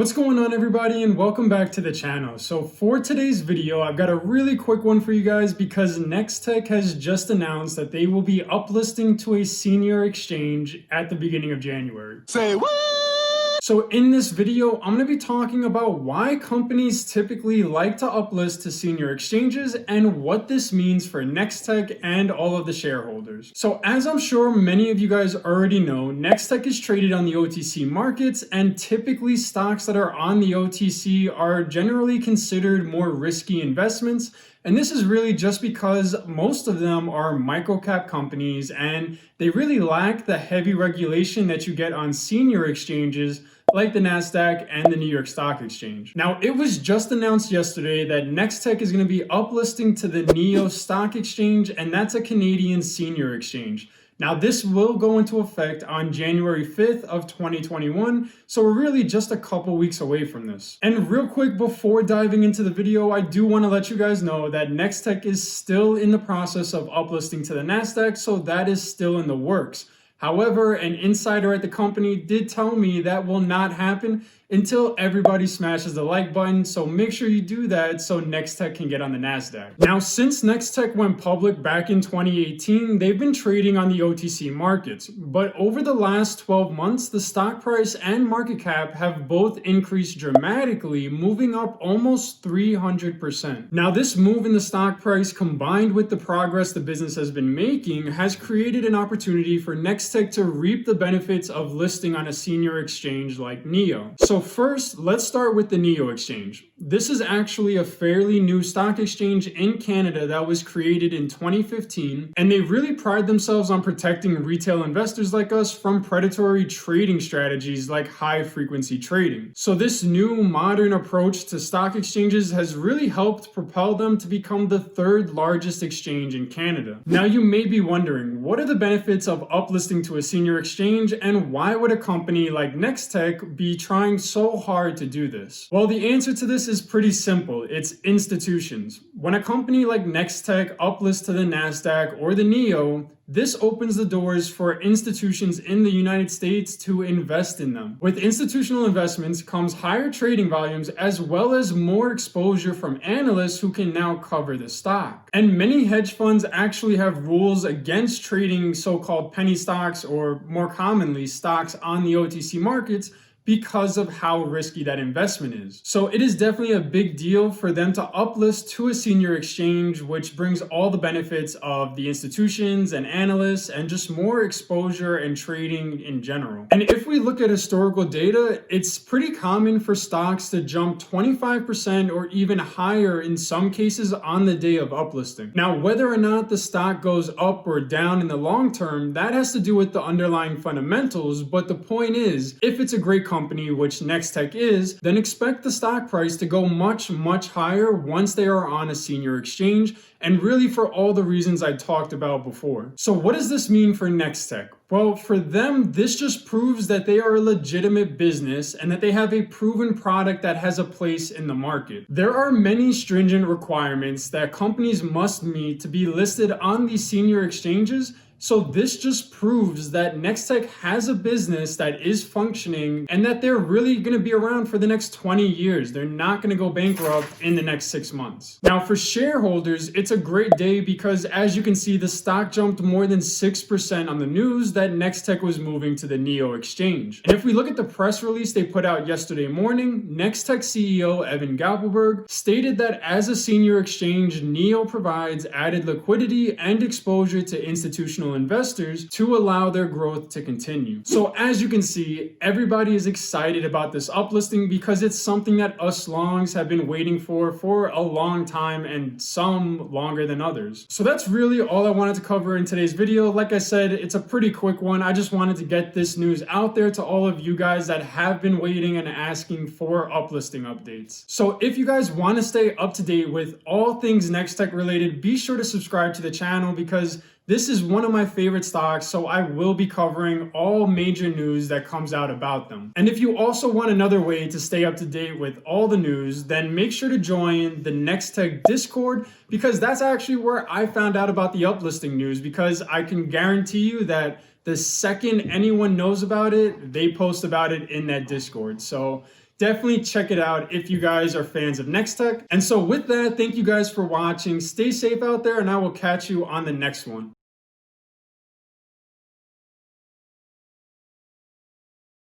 What's going on, everybody, and welcome back to the channel. So for today's video, I've got a really quick one for you guys because Nextech has just announced that they will be uplisting to a senior exchange at the beginning of January. Say what? So in this video, I'm going to be talking about why companies typically like to uplist to senior exchanges and what this means for Nextech and all of the shareholders. So as I'm sure many of you guys already know, Nextech is traded on the OTC markets, and typically stocks that are on the OTC are generally considered more risky investments. And this is really just because most of them are microcap companies and they really lack the heavy regulation that you get on senior exchanges like the Nasdaq and the New York Stock Exchange. Now, it was just announced yesterday that Nextech is going to be uplisting to the NYSE Stock Exchange, and that's a Canadian senior exchange. Now, this will go into effect on January 5th of 2021, so we're really just a couple weeks away from this. And real quick, before diving into the video, I do want to let you guys know that Nextech is still in the process of uplisting to the Nasdaq, so that is still in the works. However, an insider at the company did tell me that will not happen until everybody smashes the like button, so make sure you do that so Nextech can get on the Nasdaq. Now, since Nextech went public back in 2018, they've been trading on the OTC markets, but over the last 12 months, the stock price and market cap have both increased dramatically, moving up almost 300%. Now, this move in the stock price, combined with the progress the business has been making, has created an opportunity for Nextech to reap the benefits of listing on a senior exchange like NYSE. So first, let's start with the NYSE exchange. This is actually a fairly new stock exchange in Canada that was created in 2015, and they really pride themselves on protecting retail investors like us from predatory trading strategies like high frequency trading. So this new modern approach to stock exchanges has really helped propel them to become the third largest exchange in Canada. Now, you may be wondering, what are the benefits of uplisting to a senior exchange, and why would a company like Nextech be trying so hard to do this? Well, the answer to this is pretty simple. It's institutions. When a company like Nextech uplists to the Nasdaq or the NYSE, this opens the doors for institutions in the United States to invest in them. With institutional investments comes higher trading volumes as well as more exposure from analysts who can now cover the stock. And many hedge funds actually have rules against trading so-called penny stocks, or more commonly stocks on the OTC markets, because of how risky that investment is. So it is definitely a big deal for them to uplist to a senior exchange, which brings all the benefits of the institutions and analysts and just more exposure and trading in general. And if we look at historical data, it's pretty common for stocks to jump 25% or even higher in some cases on the day of uplisting. Now, whether or not the stock goes up or down in the long term, that has to do with the underlying fundamentals, but the point is, if it's a great company, which Nextech is, then expect the stock price to go much higher once they are on a senior exchange, and really for all the reasons I talked about before. So what does this mean for Nextech? Well, for them, this just proves that they are a legitimate business and that they have a proven product that has a place in the market. There are many stringent requirements that companies must meet to be listed on these senior exchanges. So this just proves that Nextech has a business that is functioning and that they're really going to be around for the next 20 years. They're not going to go bankrupt in the next 6 months. Now, for shareholders, it's a great day because, as you can see, the stock jumped more than 6% on the news that Nextech was moving to the NYSE exchange. And if we look at the press release they put out yesterday morning, Nextech CEO Evan Gappelberg stated that as a senior exchange, NYSE provides added liquidity and exposure to institutional investors to allow their growth to continue. So as you can see, everybody is excited about this uplisting because it's something that us longs have been waiting for a long time, and some longer than others. So that's really all I wanted to cover in today's video. Like I said, it's a pretty quick one. I just wanted to get this news out there to all of you guys that have been waiting and asking for uplisting updates. So if you guys want to stay up to date with all things Nextech related, be sure to subscribe to the channel because this is one of my favorite stocks, so I will be covering all major news that comes out about them. And if you also want another way to stay up to date with all the news, then make sure to join the Nextech Discord, because that's actually where I found out about the uplisting news, because I can guarantee you that the second anyone knows about it, they post about it in that Discord. So definitely check it out if you guys are fans of Nextech. And so with that, thank you guys for watching. Stay safe out there, and I will catch you on the next one.